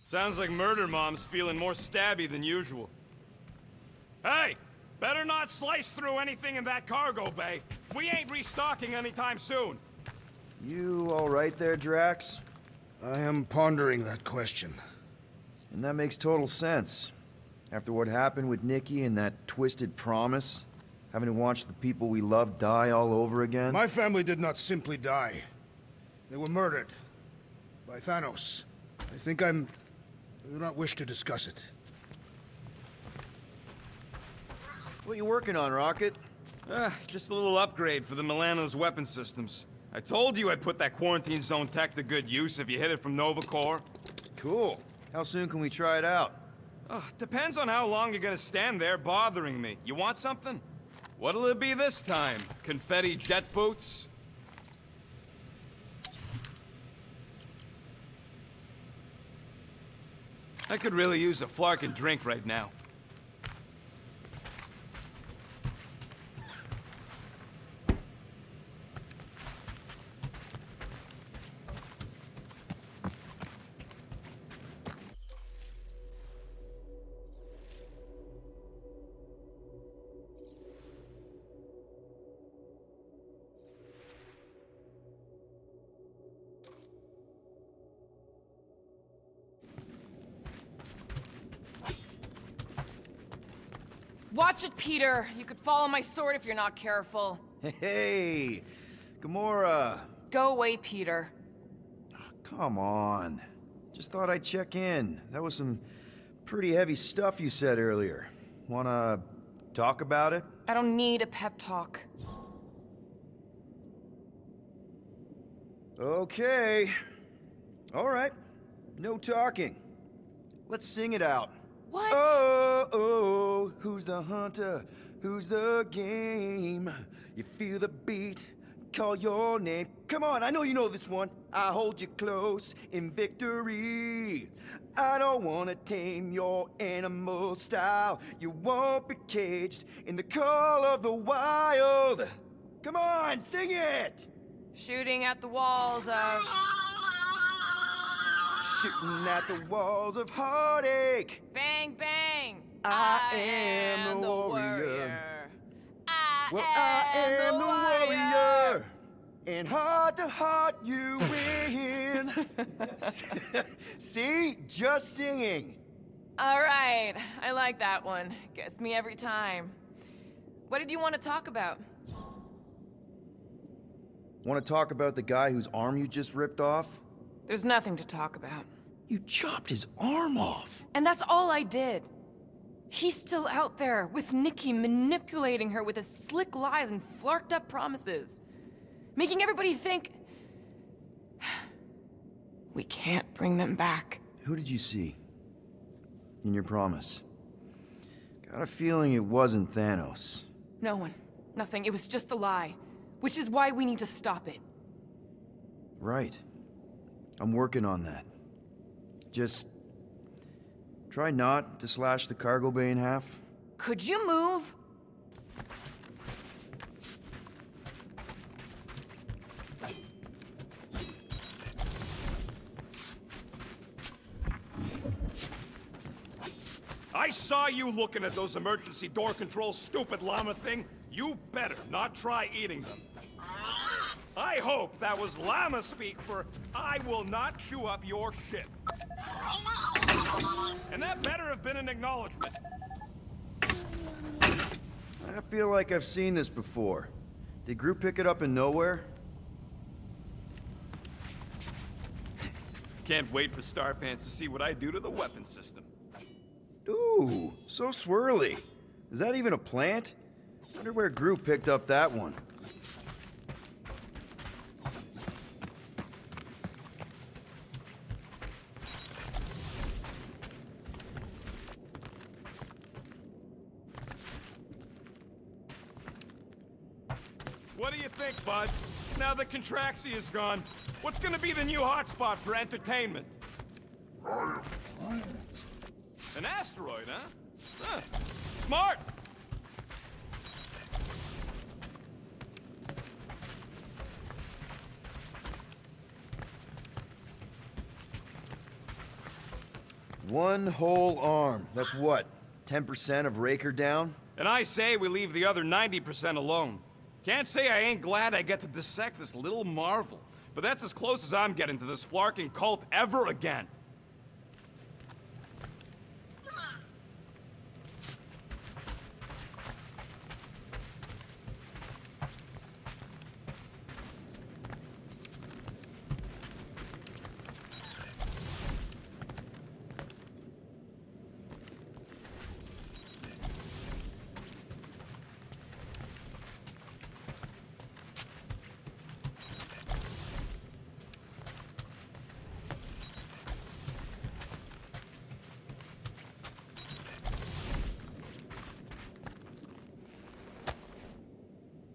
Sounds like Murder Mom's feeling more stabby than usual. Hey! Better not slice through anything in that cargo bay. We ain't restocking anytime soon. You all right there, Drax? I am pondering that question. And that makes total sense. After what happened with Nikki and that twisted promise, having to watch the people we love die all over again. My family did not simply die. They were murdered. By Thanos. I do not wish to discuss it. What you working on, Rocket? Just a little upgrade for the Milano's weapon systems. I told you I'd put that quarantine zone tech to good use if you hit it from Nova Corps. Cool. How soon can we try it out? Depends on how long you're gonna stand there bothering me. You want something? What'll it be this time? Confetti jet boots? I could really use a Flarkin drink right now. Watch it, Peter! You could fall on my sword if you're not careful. Hey, Gamora. Go away, Peter. Come on. Just thought I'd check in. That was some pretty heavy stuff you said earlier. Wanna talk about it? I don't need a pep talk. Okay. All right. No talking. Let's sing it out. What? Oh, who's the hunter? Who's the game? You feel the beat, call your name. Come on, I know you know this one. I hold you close in victory. I don't wanna tame your animal style. You won't be caged in the call of the wild. Come on, sing it! Shooting at the walls of... Shooting at the walls of heartache. Bang, bang! I am the warrior. I am the warrior. And heart to heart you win. See? Just singing. All right, I like that one. Gets me every time. What did you want to talk about? Want to talk about the guy whose arm you just ripped off? There's nothing to talk about. You chopped his arm off. And that's all I did. He's still out there with Nikki manipulating her with his slick lies and flarked up promises. Making everybody think... we can't bring them back. Who did you see? In your promise? Got a feeling it wasn't Thanos. No one. Nothing. It was just a lie. Which is why we need to stop it. Right. I'm working on that. Just... try not to slash the cargo bay in half. Could you move? I saw you looking at those emergency door controls, stupid llama thing. You better not try eating them. I hope that was llama speak for I will not chew up your shit. And that better have been an acknowledgement. I feel like I've seen this before. Did Groot pick it up in nowhere? Can't wait for Starpants to see what I do to the weapon system. Ooh, so swirly. Is that even a plant? Wonder where Groot picked up that one. What do you think, bud? Now that Contraxia is gone, what's gonna be the new hotspot for entertainment? An asteroid, huh? Smart! One whole arm. That's what? 10% of Raker down? And I say we leave the other 90% alone. Can't say I ain't glad I get to dissect this little marvel, but that's as close as I'm getting to this flarking cult ever again.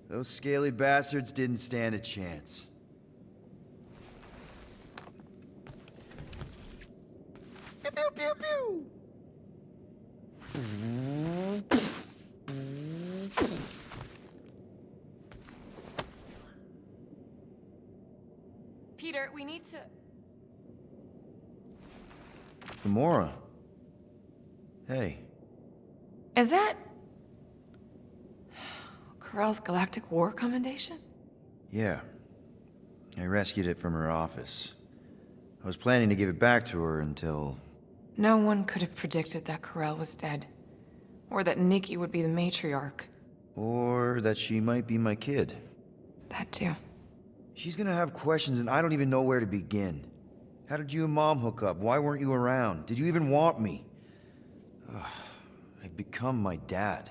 Those scaly bastards didn't stand a chance. Pew, pew, pew, pew. Peter, we need to... Gamora. Hey. Is that... Corell's Galactic War Commendation? Yeah. I rescued it from her office. I was planning to give it back to her until... No one could have predicted that Corell was dead. Or that Nikki would be the matriarch. Or that she might be my kid. That too. She's gonna have questions and I don't even know where to begin. How did you and Mom hook up? Why weren't you around? Did you even want me? Ugh, I've become my dad.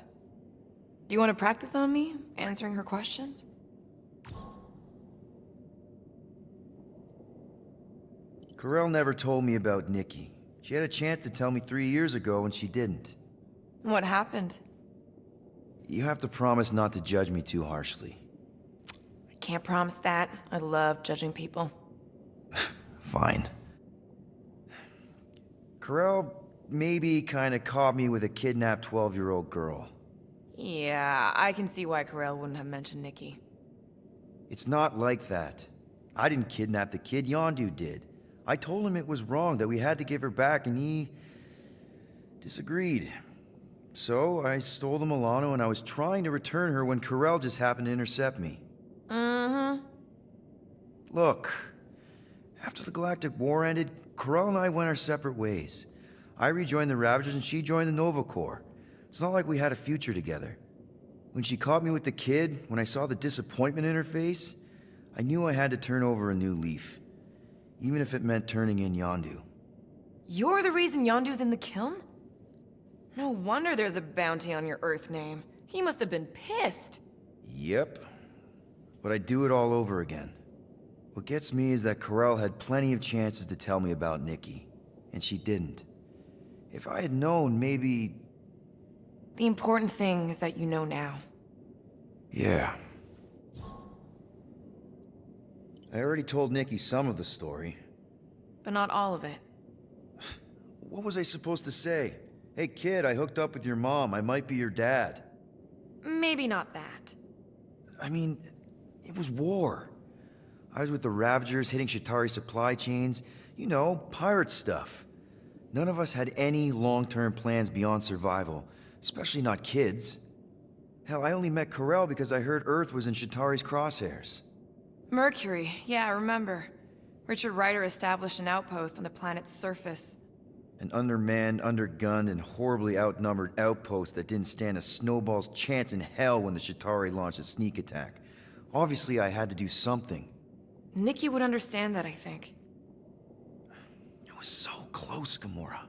Do you want to practice on me, answering her questions? Corell never told me about Nikki. She had a chance to tell me 3 years ago and she didn't. What happened? You have to promise not to judge me too harshly. I can't promise that. I love judging people. Fine. Corell maybe kinda caught me with a kidnapped 12-year-old girl. Yeah, I can see why Corell wouldn't have mentioned Nikki. It's not like that. I didn't kidnap the kid, Yondu did. I told him it was wrong, that we had to give her back, and he... disagreed. So, I stole the Milano and I was trying to return her when Corell just happened to intercept me. Mm-hmm. Look, after the Galactic War ended, Corell and I went our separate ways. I rejoined the Ravagers and she joined the Nova Corps. It's not like we had a future together. When she caught me with the kid, when I saw the disappointment in her face, I knew I had to turn over a new leaf. Even if it meant turning in Yondu. You're the reason Yondu's in the kiln? No wonder there's a bounty on your Earth name. He must have been pissed. Yep. But I'd do it all over again. What gets me is that Corell had plenty of chances to tell me about Nikki, and she didn't. If I had known, maybe... The important thing is that you know now. Yeah. I already told Nikki some of the story. But not all of it. What was I supposed to say? Hey kid, I hooked up with your mom. I might be your dad. Maybe not that. I mean, it was war. I was with the Ravagers hitting Chitauri supply chains. You know, pirate stuff. None of us had any long-term plans beyond survival. Especially not kids. Hell, I only met Corell because I heard Earth was in Chitauri's crosshairs. Mercury, yeah, I remember. Richard Ryder established an outpost on the planet's surface. An undermanned, undergunned, and horribly outnumbered outpost that didn't stand a snowball's chance in hell when the Chitauri launched a sneak attack. Obviously, I had to do something. Nikki would understand that, I think. It was so close, Gamora.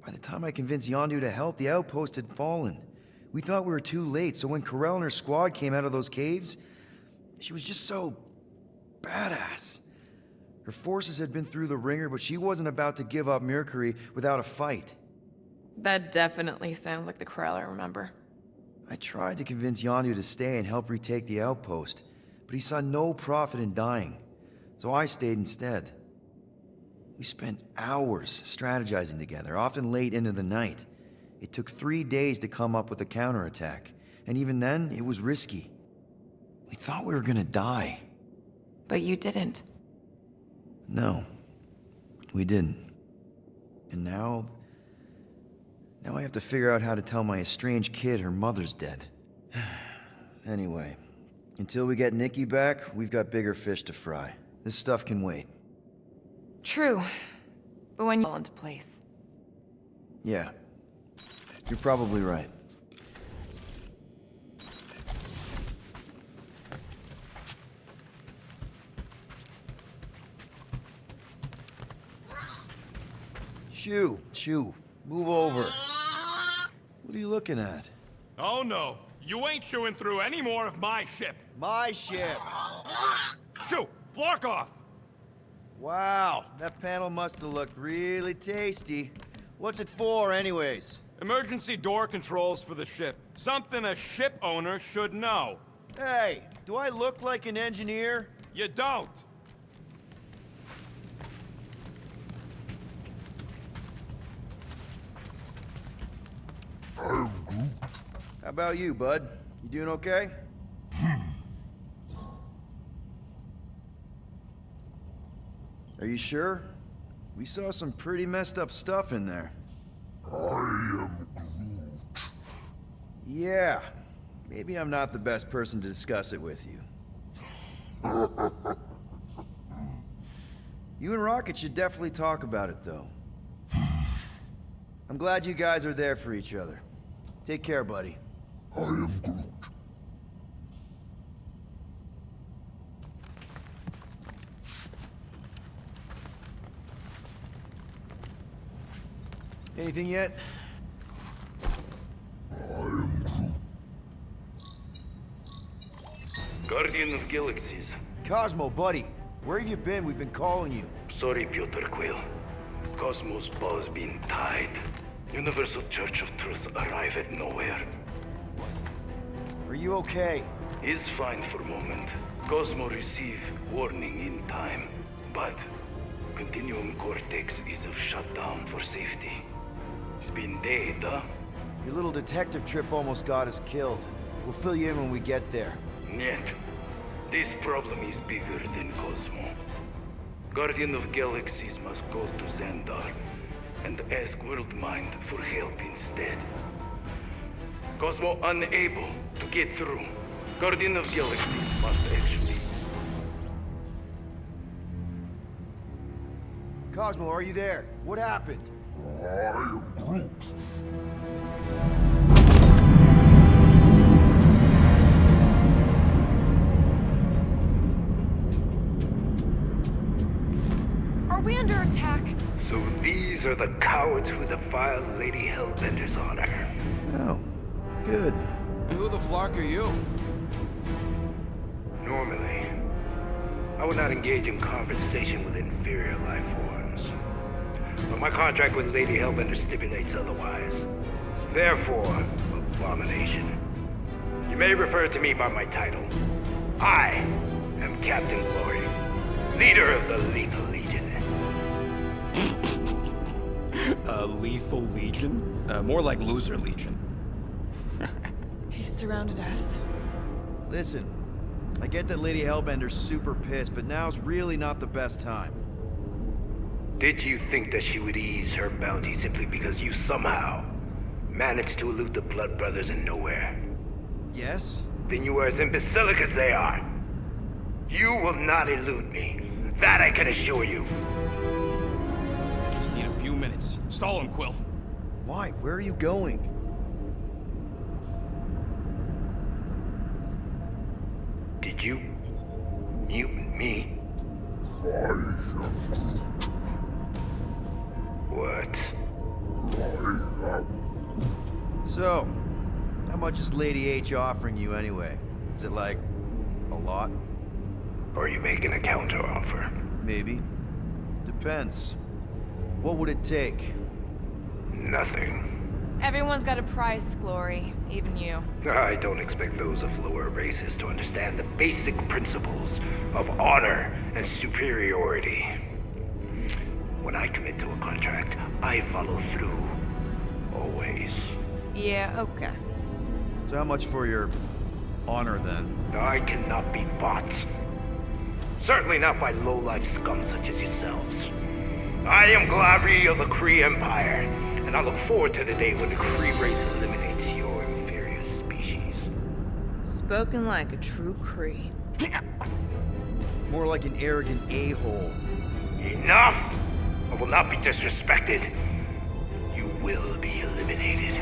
By the time I convinced Yondu to help, the outpost had fallen. We thought we were too late, so when Corell and her squad came out of those caves, she was just so... badass. Her forces had been through the ringer, but she wasn't about to give up Mercury without a fight. That definitely sounds like the Corell I remember. I tried to convince Yondu to stay and help retake the outpost, but he saw no profit in dying, so I stayed instead. We spent hours strategizing together, often late into the night. It took 3 days to come up with a counterattack, and even then, it was risky. We thought we were gonna die. But you didn't. No, we didn't. And now I have to figure out how to tell my estranged kid her mother's dead. Anyway, until we get Nikki back, we've got bigger fish to fry. This stuff can wait. True. But when you fall into place. Yeah, you're probably right. Shoo, move over. What are you looking at? Oh no, you ain't chewing through any more of my ship. My ship. Shoo, Flark off! Wow, that panel must have looked really tasty. What's it for, anyways? Emergency door controls for the ship. Something a ship owner should know. Hey, do I look like an engineer? You don't. How about you, bud? You doing okay? Are you sure? We saw some pretty messed up stuff in there. I am Groot. Yeah. Maybe I'm not the best person to discuss it with you. You and Rocket should definitely talk about it, though. I'm glad you guys are there for each other. Take care, buddy. I am Groot. Anything yet? Guardian of Galaxies. Cosmo, buddy. Where have you been? We've been calling you. Sorry, Piotr Quill. Cosmos ball's been tied. Universal Church of Truth arrive at nowhere. Are you okay? Is fine for moment. Cosmo receive warning in time. But Continuum Cortex is of shutdown for safety. It's been dead, huh? Your little detective trip almost got us killed. We'll fill you in when we get there. Yet, this problem is bigger than Cosmo. Guardian of Galaxies must go to Xandar and ask Worldmind for help instead. Cosmo unable to get through. Guardian of Galaxies must actually... Cosmo, are you there? What happened? I am Groot. Are we under attack? So these are the cowards who defiled Lady Hellbender's honor. Oh, good. And who the flark are you? Normally, I would not engage in conversation with inferior life forms. But my contract with Lady Hellbender stipulates otherwise. Therefore, abomination. You may refer to me by my title. I am Captain Glory, leader of the Lethal Legion. Lethal Legion? More like Loser Legion. He surrounded us. Listen, I get that Lady Hellbender's super pissed, but now's really not the best time. Did you think that she would ease her bounty simply because you somehow managed to elude the Blood Brothers in nowhere? Yes? Then you are as imbecilic as they are. You will not elude me. That I can assure you. I just need a few minutes. Stall him, Quill. Why? Where are you going? Did you mutant me? What? So, how much is Lady H offering you anyway? Is it like, a lot? Are you making a counteroffer? Maybe. Depends. What would it take? Nothing. Everyone's got a price, Glory. Even you. I don't expect those of lower races to understand the basic principles of honor and superiority. When I commit to a contract, I follow through. Always. Yeah, okay. So how much for your honor, then? I cannot be bought. Certainly not by low-life scum such as yourselves. I am Glavi of the Kree Empire, and I look forward to the day when the Kree race eliminates your inferior species. Spoken like a true Kree. More like an arrogant a-hole. Enough! I will not be disrespected. You will be eliminated.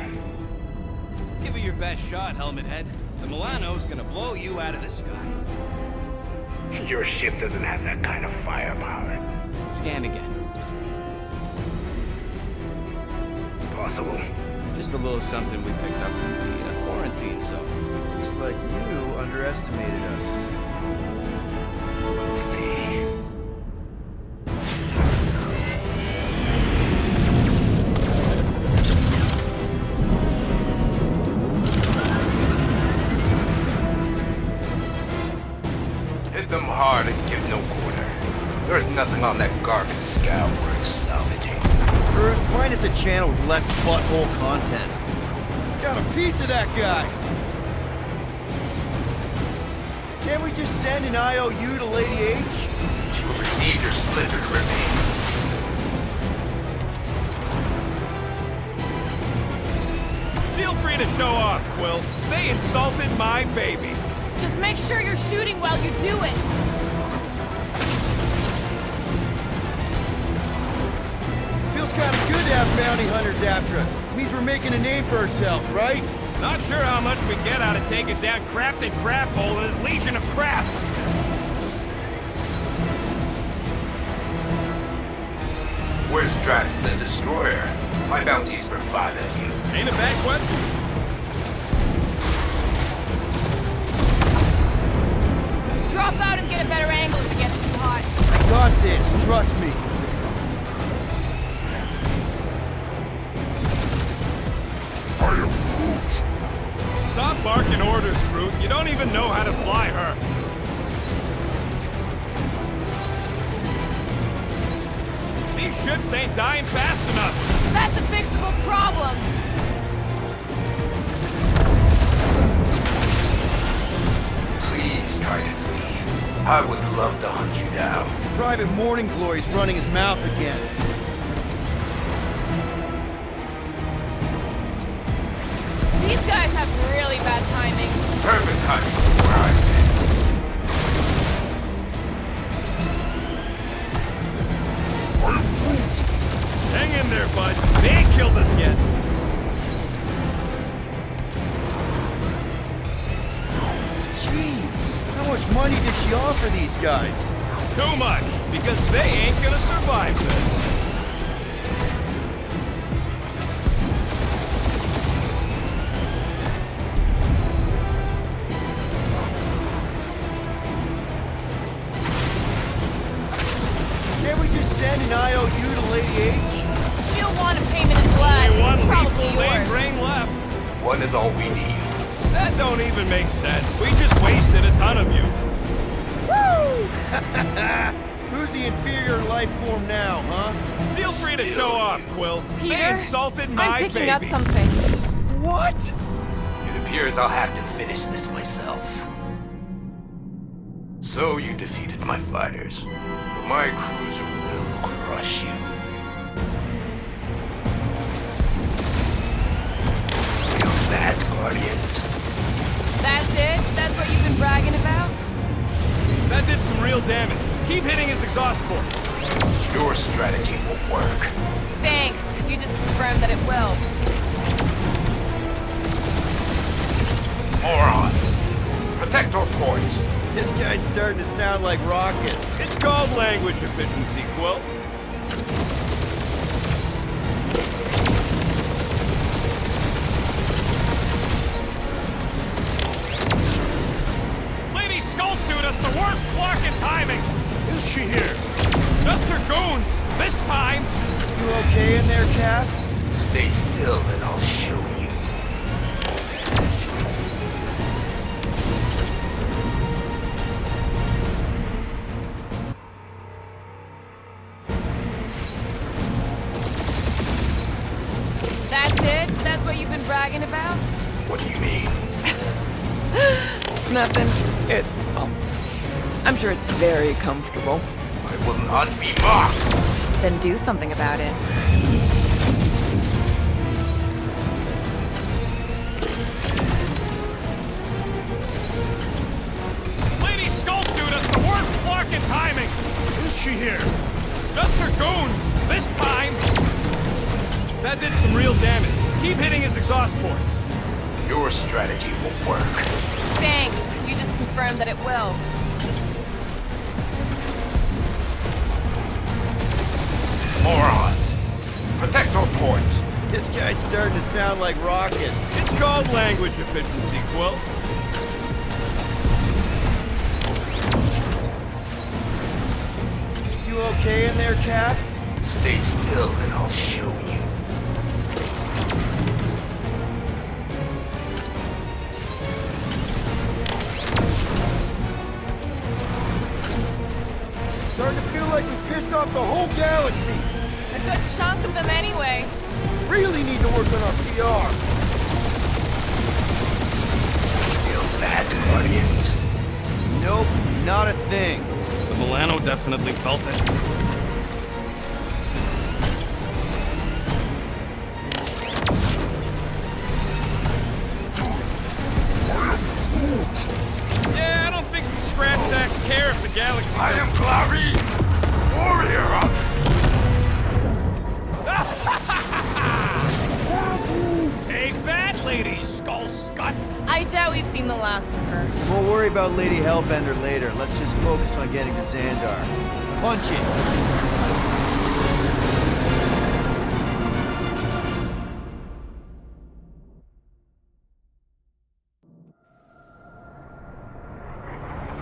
Give it your best shot, Helmet Head. The Milano's gonna blow you out of the sky. Your ship doesn't have that kind of firepower. Scan again. Possible. Just a little something we picked up in the quarantine zone. Looks like you underestimated us. See. Hit them hard and give no quarter. There's nothing on that garbage scow worth salvaging. Groot, find us a channel with left butthole content. Got a piece of that guy. Can't we just send an IOU to Lady H? She will receive your splintered remains. Feel free to show off, Quill. They insulted my baby. Just make sure you're shooting while you do it. Feels kind of good to have bounty hunters after us. Means we're making a name for ourselves, right? Not sure how much we get out of taking down Crafton Craphole and his Legion of Crafts. Where's Stratus the Destroyer? My bounty's for 5 of you. Ain't a bad question. Drop out and get a better angle if it gets too hot. I got this, trust me. I am Groot. Stop barking orders, Groot. You don't even know how to fly her. These ships ain't dying fast enough. That's a fixable problem. Please try to flee. I would love to hunt you down. Private Morning Glory's running his mouth again. These guys have really bad timing. Perfect timing for where I stand. I am Groot. Hang in there, bud. They ain't killed us yet. Jeez, how much money did she offer these guys? Too much, because they ain't gonna survive this. Can't we just send an IOU to Lady H? She'll want a payment in blood. Only one Probably lethal lane yours. brain left. One is all we need. That don't even make sense. We just wasted a ton of you. Woo! Who's the inferior life form now, huh? Feel free to show off, Quill. They Peter, insulted my I'm picking baby. up something. What? It appears I'll have to finish this myself. So you defeated my fighters, but my cruiser will crush you. Feel that, Guardians? That's it? That's what you've been bragging about? That did some real damage. Keep hitting his exhaust ports. Your strategy will work. Thanks. You just confirmed that it will. Moron! Protect our ports. This guy's starting to sound like Rocket. It's called language efficiency, Quill. Lady Skullsuit has the worst blocking timing. Is she here? Just her goons. This time. You okay in there, Cap? Stay still and I'll show you. That's it? That's what you've been bragging about? What do you mean? Nothing. It's, I'm sure it's very comfortable. I will not be mocked. Then do something about it. Lady Skull Shoot us the worst fucking timing! Is she here? Just her goons! This time! That did some real damage. Keep hitting his exhaust ports. Your strategy will work. Thanks. You just confirmed that it will. Morons! Protect our ports. This guy's starting to sound like Rocket. It's called language efficiency, Quill. You okay in there, Cap? Stay still and I'll show you. Starting to feel like we pissed off the whole galaxy. A good chunk of them anyway. Really need to work on our PR. Feel that, Guardians? Nope, not a thing. The Milano definitely felt it. Yeah, I don't think the scrap sacks care if the galaxy's I am Clary, warrior of... Take that, Lady Skull Scut! I doubt we've seen the last of her. We'll worry about Lady Hellbender later. Let's just focus on getting to Xandar. Punch it!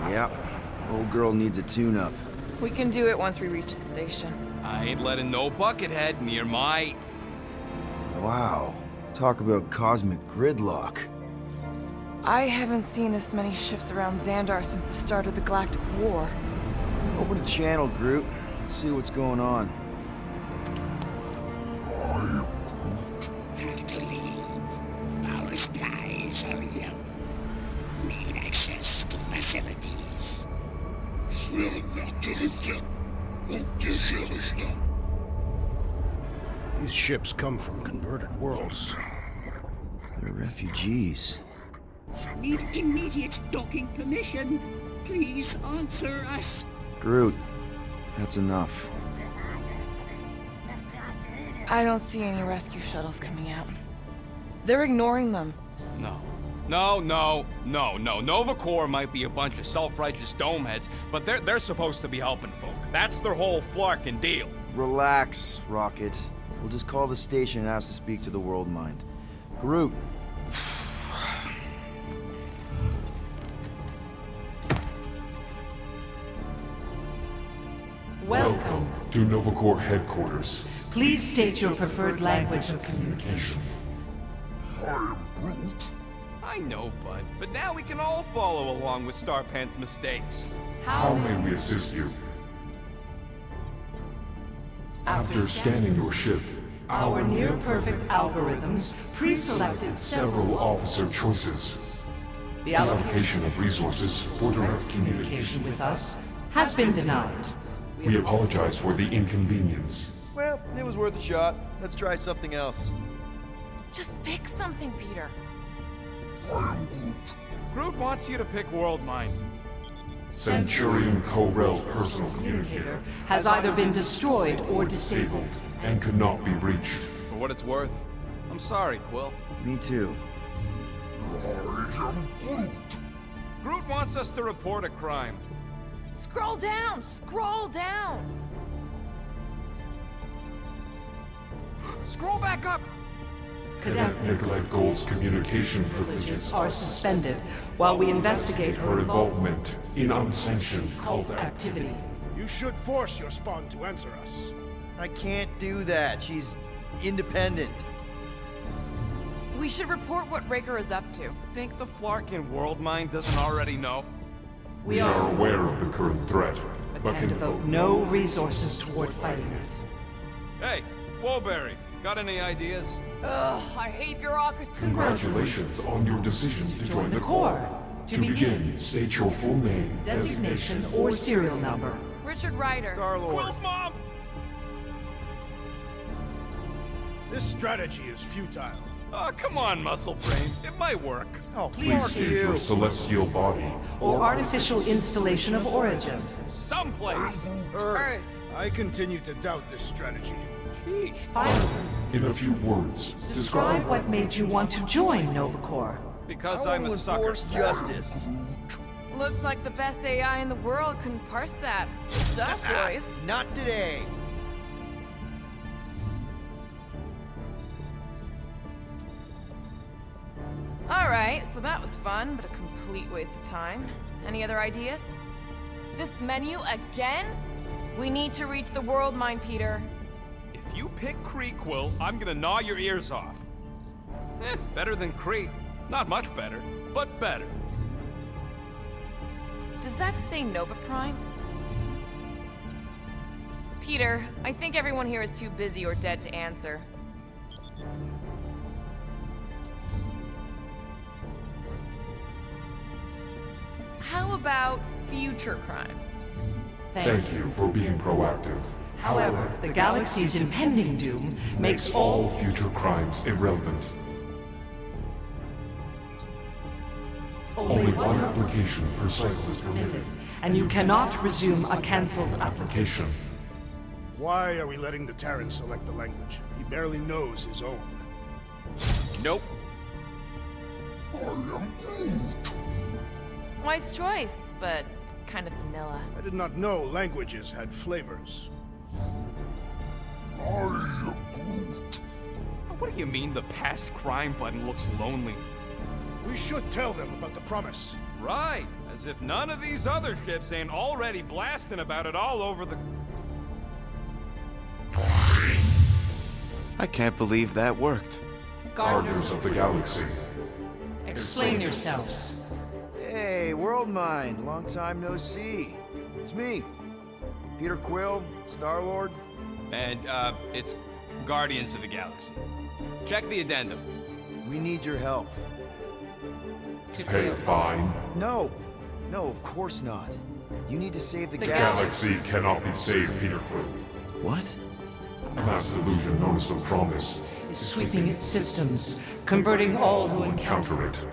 Yep. Old girl needs a tune-up. We can do it once we reach the station. I ain't letting no buckethead near my... Wow. Talk about cosmic gridlock. I haven't seen this many ships around Xandar since the start of the Galactic War. Open a channel, Groot. Let's see what's going on. Have to leave. Our supplies are low. Need access to facilities. These ships come from converted worlds. They're refugees. Need immediate docking permission. Please answer us. Groot, that's enough. I don't see any rescue shuttles coming out. They're ignoring them. No. Nova Corps might be a bunch of self-righteous domeheads, but they're supposed to be helping folk. That's their whole flarkin' deal. Relax, Rocket. We'll just call the station and ask to speak to the World Mind. Groot. Welcome to Nova Corps headquarters. Please state your preferred language of communication. I am Groot. I know, bud, but now we can all follow along with Starpant's mistakes. How may we assist you? After scanning your ship, Our near-perfect algorithms pre-selected several officer choices. The The allocation of resources for direct communication. with us has been denied. We apologize for the inconvenience. Well, it was worth a shot. Let's try something else. Just pick something, Peter. I am Groot. Groot wants you to pick World Mind. Centurion Ko-Rel's personal communicator Has either been destroyed or disabled. disabled and could not be reached. For what it's worth, I'm sorry, Quill. Me too. I am Groot. Groot wants us to report a crime. Scroll down! Scroll down! Scroll back up! Cadet Nicolette Gold's communication privileges Are suspended while we investigate her involvement in unsanctioned cult activity. You should force your spawn to answer us. I can't do that. She's independent. We should report what Raker is up to. Think the Flarkin World Mind doesn't already know? We are aware of the current threat, but And can devote no resources toward fighting it. Hey, Woolberry, got any ideas? Ugh, I hate bureaucracy. Congratulations on your decision to join the Corps. To begin, state your full name, Designation or serial number. Richard Ryder. Star-Lord. Quill's mom! This strategy is futile. Oh, come on, muscle brain. It might work. Oh, Please fuck state your you. celestial body. Or artificial installation of origin. Someplace. Earth. I continue to doubt this strategy. Finally, In a few words, describe what made you want to join Novacore. Because I I'm a will sucker. enforce justice. Looks like the best AI in the world couldn't parse that. Tough, boys. Not today. Alright, so that was fun, but a complete waste of time. Any other ideas? This menu again? We need to reach the world mine, Peter. If you pick Kreequel, I'm gonna gnaw your ears off. Better than Kree. Not much better, but better. Does that say Nova Prime? Peter, I think everyone here is too busy or dead to answer. How about future crime? thank you for being proactive. However, the galaxy's impending doom makes all All future crimes irrelevant. Only one application per cycle is permitted. and you cannot resume a cancelled application. Application. Why are we letting the Terran select the language? He barely knows his own. Nope. Wise choice, but kind of vanilla. I did not know languages had flavors. What do you mean the past crime button looks lonely? We should tell them about the promise. Right, as if none of these other ships ain't already blasting about it all over the... I can't believe that worked. Gardeners of the Galaxy. Explain yourselves. Hey, World Mind. Long time no see. It's me. Peter Quill, Star-Lord. And, it's Guardians of the Galaxy. Check the addendum. We need your help. Pay a fine. No. No, of course not. You need to save the Galaxy cannot be saved, Peter Quill. What? A mass delusion known as the Promise Is sweeping its systems, converting all who encounter counter it.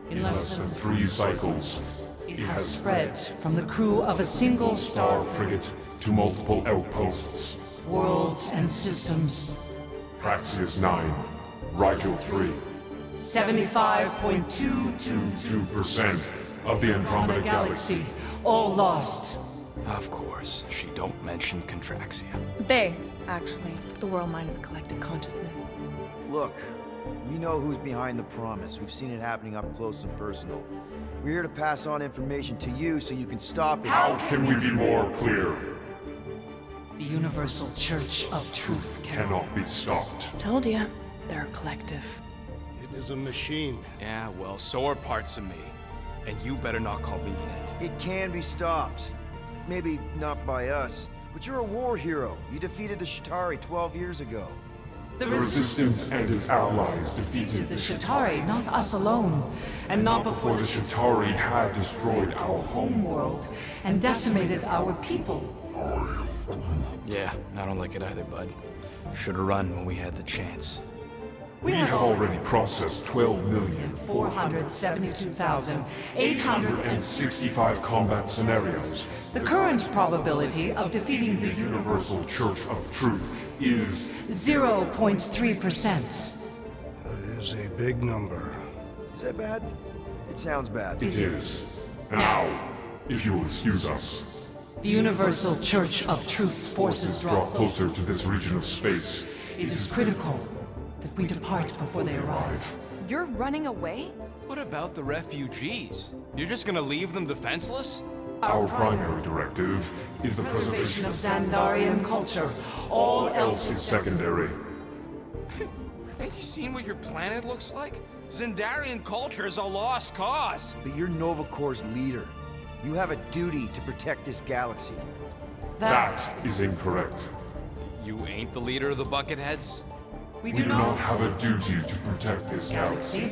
in less than 3 cycles, it has spread from the crew of a single Star star frigate to multiple outposts. worlds and systems. Praxius 9, Rigel 3, 75.222 2% of the Andromeda Galaxy. all lost. Of course, she don't mention Contraxia. They, actually. The world mine is a collective consciousness. Look, we know who's behind the promise. We've seen it happening up close and personal. We're here to pass on information to you so you can stop it. How can we be more clear? The Universal Church of Truth Cannot be stopped. Told ya. They're a collective. It is a machine. Yeah, well, so are parts of me. And you better not call me in it. It can be stopped. Maybe not by us, but you're a war hero. You defeated the Shatari 12 years ago. The The Resistance and its allies defeated the Shatari, not us alone, and not before before the Shatari had destroyed our home. world and decimated our people. Yeah, I don't like it either, bud. Should've run when we had the chance. We have already processed 472,800. 12,465 combat scenarios. The current probability of defeating The the Universal Church of Truth is 0.3%. That is a big number. Is that bad? It sounds bad. It is. Now, if you will excuse us, The Universal Church of Truth's forces draw closer to this region of space. It is critical that we depart before they arrive. You're running away? What about the refugees? You're just gonna leave them defenseless? Our primary directive is the Preservation preservation of Xandarian culture. All else is is secondary. Ain't you seen what your planet looks like? Xandarian culture is a lost cause. But you're Nova Corps' leader. You have a duty to protect this galaxy. That is incorrect. You ain't the leader of the Bucketheads? We We do not have a duty to protect this galaxy.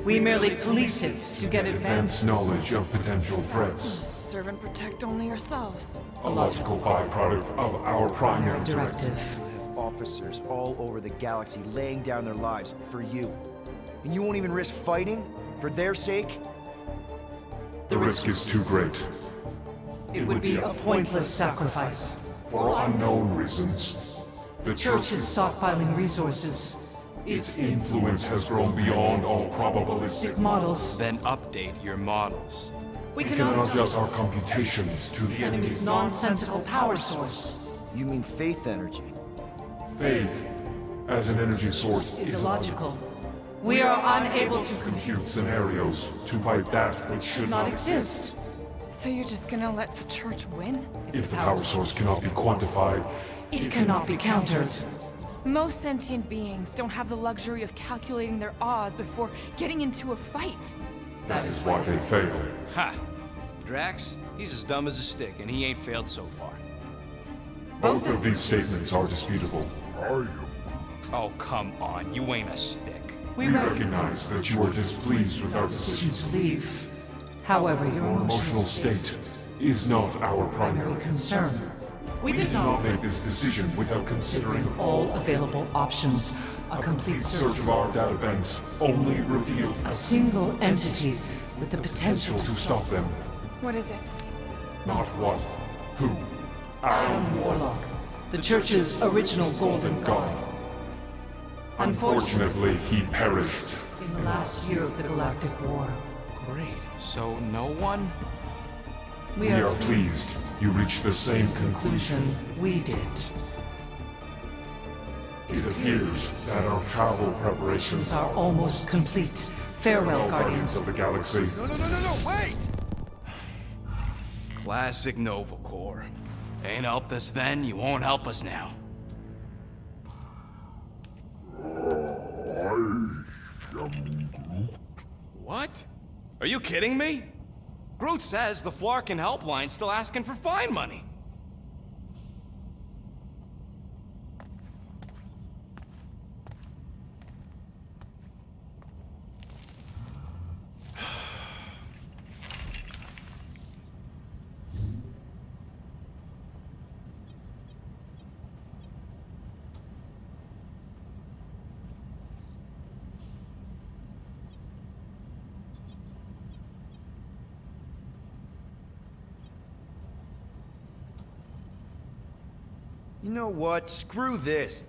We merely police it to get advanced. Advance knowledge of potential threats. Serve and protect only yourselves. A logical byproduct of our primary directive. Directive. officers all over the galaxy laying down their lives for you. And you won't even risk fighting? For their sake? The risk is too great. It would be a pointless sacrifice. For unknown reasons, the The Church is stockpiling resources. its influence has grown beyond all probabilistic. Models. Then update your models. We We cannot adjust our computations to the enemy's nonsensical power source. You mean faith energy? Faith as an energy source Is illogical. We are unable to compute scenarios to fight that which should not exist. So you're just gonna let the church win? If the power source cannot be quantified, It cannot be countered. Most sentient beings don't have the luxury of calculating their odds before getting into a fight. that is why they fail. Ha! Drax, he's as dumb as a stick, and he ain't failed so far. Both of these statements are disputable. Oh, come on, you ain't a stick. We recognize that you are displeased with our Decision decisions. to leave. However, your Our emotional state is not our primary primary. concern. We We did did not not make this decision without considering all available options. A complete search search of our databanks only revealed a single entity with the potential potential to stop them. What is it? Not what, who, Adam Warlock, the Church's original Golden God. Unfortunately, he perished. In the last year of the Galactic War, Great. So no one? we We are are pleased you reached the same conclusion. we did. It appears that our travel preparations Are almost complete. Farewell, Guardians. of the Galaxy. No, wait! Classic Nova Corps. Ain't helped us then, you won't help us now. What? Are you kidding me? Groot says the Flarkin helpline's still asking for fine money. You know what? Screw this.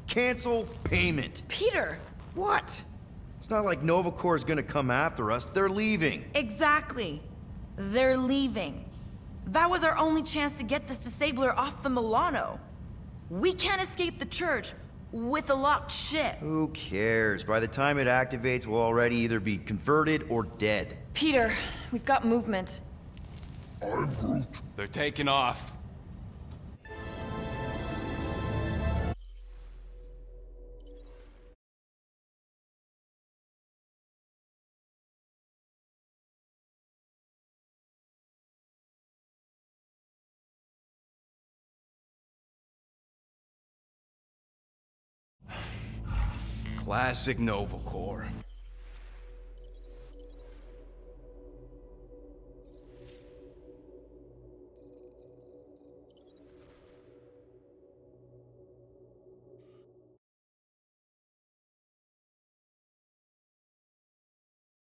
Cancel payment. Peter! What? It's not like Nova Corps is gonna come after us. They're leaving. Exactly. They're leaving. That was our only chance to get this disabler off the Milano. We can't escape the church with a locked ship. Who cares? By the time it activates, we'll already either be converted or dead. Peter, we've got movement. They're taking off. Classic Nova Corps.